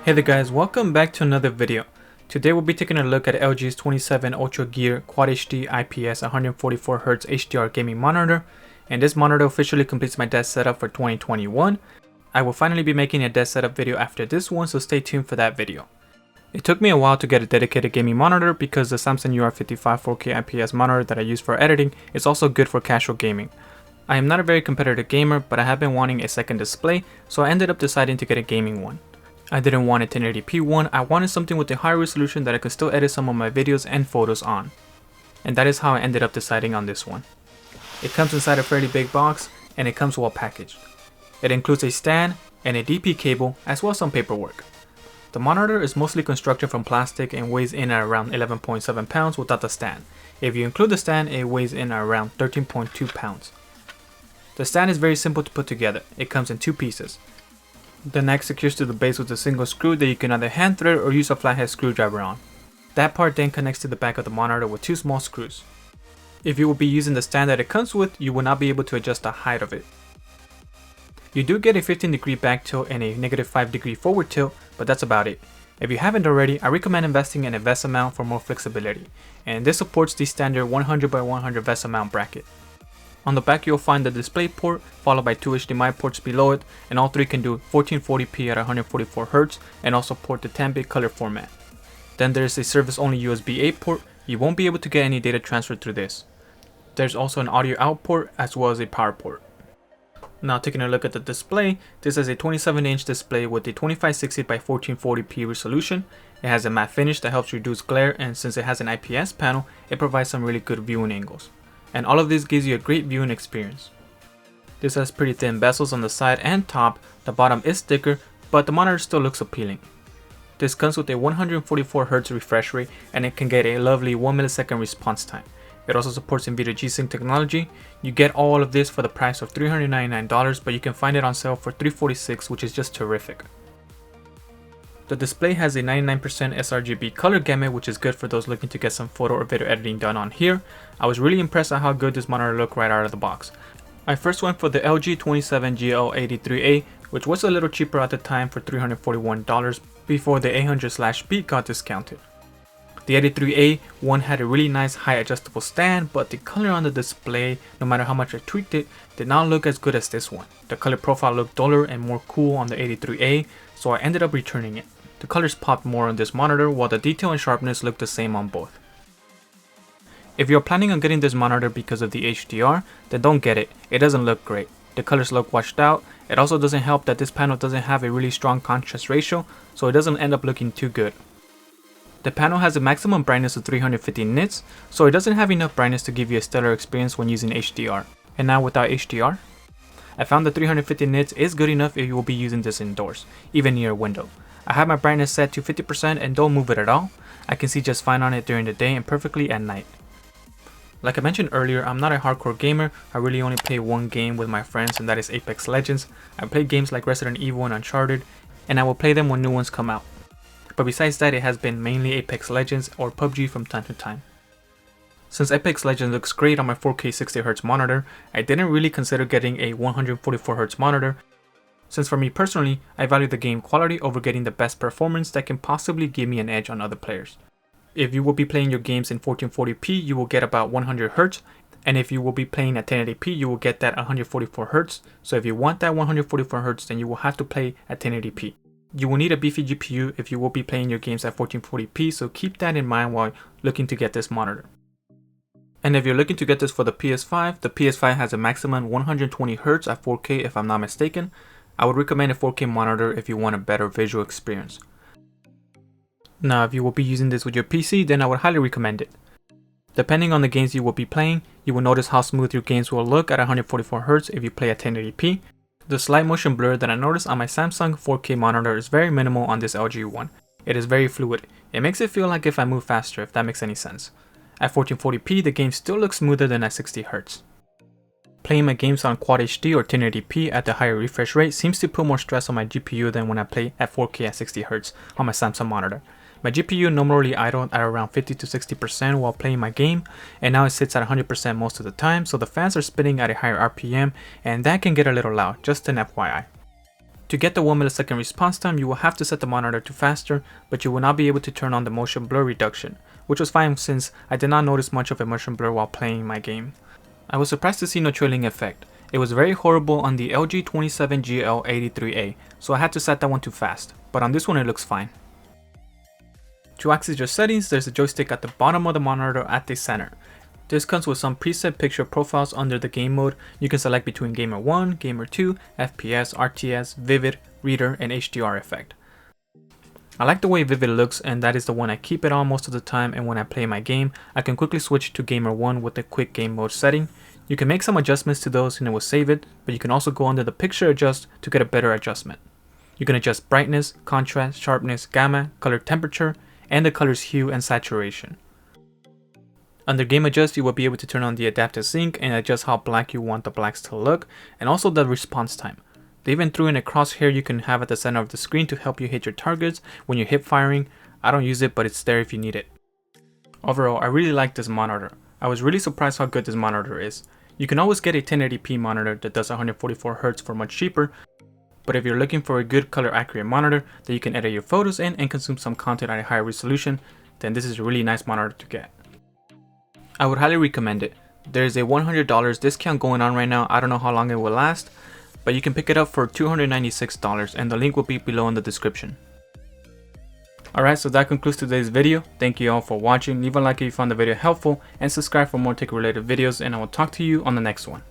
Hey there guys, welcome back to another video. Today we'll be taking a look at LG's 27 UltraGear Quad HD IPS 144Hz HDR gaming monitor, and this monitor officially completes my desk setup for 2021. I will finally be making a desk setup video after this one, so stay tuned for that video. It took me a while to get a dedicated gaming monitor because the Samsung UR55 4K IPS monitor that I use for editing is also good for casual gaming. I am not a very competitive gamer, but I have been wanting a second display, so I ended up deciding to get a gaming one. I didn't want a 1080p one, I wanted something with a higher resolution that I could still edit some of my videos and photos on. And that is how I ended up deciding on this one. It comes inside a fairly big box, and it comes well packaged. It includes a stand and a DP cable, as well as some paperwork. The monitor is mostly constructed from plastic and weighs in at around 11.7 pounds without the stand. If you include the stand, it weighs in at around 13.2 pounds. The stand is very simple to put together. It comes in two pieces. The neck secures to the base with a single screw that you can either hand thread or use a flathead screwdriver on. That part then connects to the back of the monitor with two small screws. If you will be using the stand that it comes with, you will not be able to adjust the height of it. You do get a 15-degree back tilt and a -5-degree forward tilt, but that's about it. If you haven't already, I recommend investing in a VESA mount for more flexibility, and this supports the standard 100x100 VESA mount bracket. On the back you'll find the display port, followed by two HDMI ports below it, and all three can do 1440p at 144Hz and also support the 10-bit color format. Then there's a service-only USB 8 port. You won't be able to get any data transfer through this. There's also an audio out port as well as a power port. Now taking a look at the display, this is a 27-inch display with a 2560x1440p resolution. It has a matte finish that helps reduce glare, and since it has an IPS panel, it provides some really good viewing angles. And all of this gives you a great viewing experience. This has pretty thin bezels on the side and top. The bottom is thicker, but the monitor still looks appealing. This comes with a 144Hz refresh rate, and it can get a lovely 1 millisecond response time. It also supports NVIDIA G-Sync technology. You get all of this for the price of $399, but you can find it on sale for $346, which is just terrific. The display has a 99% sRGB color gamut, which is good for those looking to get some photo or video editing done on here. I was really impressed at how good this monitor looked right out of the box. I first went for the LG 27GN800-B, which was a little cheaper at the time for $341 before the 800/B got discounted. The 83A one had a really nice high adjustable stand, but the color on the display, no matter how much I tweaked it, did not look as good as this one. The color profile looked duller and more cool on the 83A, so I ended up returning it. The colors popped more on this monitor, while the detail and sharpness looked the same on both. If you're planning on getting this monitor because of the HDR, then don't get it. It doesn't look great. The colors look washed out. It also doesn't help that this panel doesn't have a really strong contrast ratio, so it doesn't end up looking too good. The panel has a maximum brightness of 350 nits, so it doesn't have enough brightness to give you a stellar experience when using HDR. And now without HDR, I found that 350 nits is good enough if you will be using this indoors, even near a window. I have my brightness set to 50% and don't move it at all. I can see just fine on it during the day and perfectly at night. Like I mentioned earlier, I'm not a hardcore gamer. I really only play one game with my friends, and that is Apex Legends. I play games like Resident Evil and Uncharted, and I will play them when new ones come out. But besides that, it has been mainly Apex Legends or PUBG from time to time. Since Apex Legends looks great on my 4K 60Hz monitor, I didn't really consider getting a 144Hz monitor, since for me personally, I value the game quality over getting the best performance that can possibly give me an edge on other players. If you will be playing your games in 1440p, you will get about 100Hz, and if you will be playing at 1080p, you will get that 144Hz, so if you want that 144Hz, then you will have to play at 1080p. You will need a beefy GPU if you will be playing your games at 1440p, so keep that in mind while looking to get this monitor. And if you're looking to get this for the PS5, the PS5 has a maximum 120Hz at 4K if I'm not mistaken. I would recommend a 4K monitor if you want a better visual experience. Now if you will be using this with your PC, then I would highly recommend it. Depending on the games you will be playing, you will notice how smooth your games will look at 144Hz if you play at 1080p. The slight motion blur that I noticed on my Samsung 4K monitor is very minimal on this LG one. It is very fluid. It makes it feel like if I move faster, if that makes any sense. At 1440p, the game still looks smoother than at 60Hz. Playing my games on Quad HD or 1080p at the higher refresh rate seems to put more stress on my GPU than when I play at 4K at 60Hz on my Samsung monitor. My GPU normally idled at around 50 to 60% while playing my game, and now it sits at 100% most of the time, so the fans are spinning at a higher RPM, and that can get a little loud, just an FYI. To get the 1 millisecond response time, you will have to set the monitor to faster, but you will not be able to turn on the motion blur reduction, which was fine since I did not notice much of a motion blur while playing my game. I was surprised to see no trailing effect. It was very horrible on the LG 27GL800-B, so I had to set that one to fast, but on this one it looks fine. To access your settings, there's a joystick at the bottom of the monitor at the center. This comes with some preset picture profiles under the game mode. You can select between Gamer 1, Gamer 2, FPS, RTS, Vivid, Reader, and HDR effect. I like the way Vivid looks, and that is the one I keep it on most of the time, and when I play my game, I can quickly switch to Gamer 1 with the quick game mode setting. You can make some adjustments to those and it will save it, but you can also go under the picture adjust to get a better adjustment. You can adjust brightness, contrast, sharpness, gamma, color temperature, and the color's hue and saturation. Under Game Adjust, you will be able to turn on the Adaptive Sync and adjust how black you want the blacks to look, and also the response time. They even threw in a crosshair you can have at the center of the screen to help you hit your targets when you're hip firing. I don't use it, but it's there if you need it. Overall, I really like this monitor. I was really surprised how good this monitor is. You can always get a 1080p monitor that does 144Hz for much cheaper, but if you're looking for a good color accurate monitor that you can edit your photos in and consume some content at a higher resolution, then this is a really nice monitor to get. I would highly recommend it. There's a $100 discount going on right now. I don't know how long it will last, but you can pick it up for $296 and the link will be below in the description. Alright, so that concludes today's video. Thank you all for watching. Leave a like if you found the video helpful and subscribe for more tech related videos, and I will talk to you on the next one.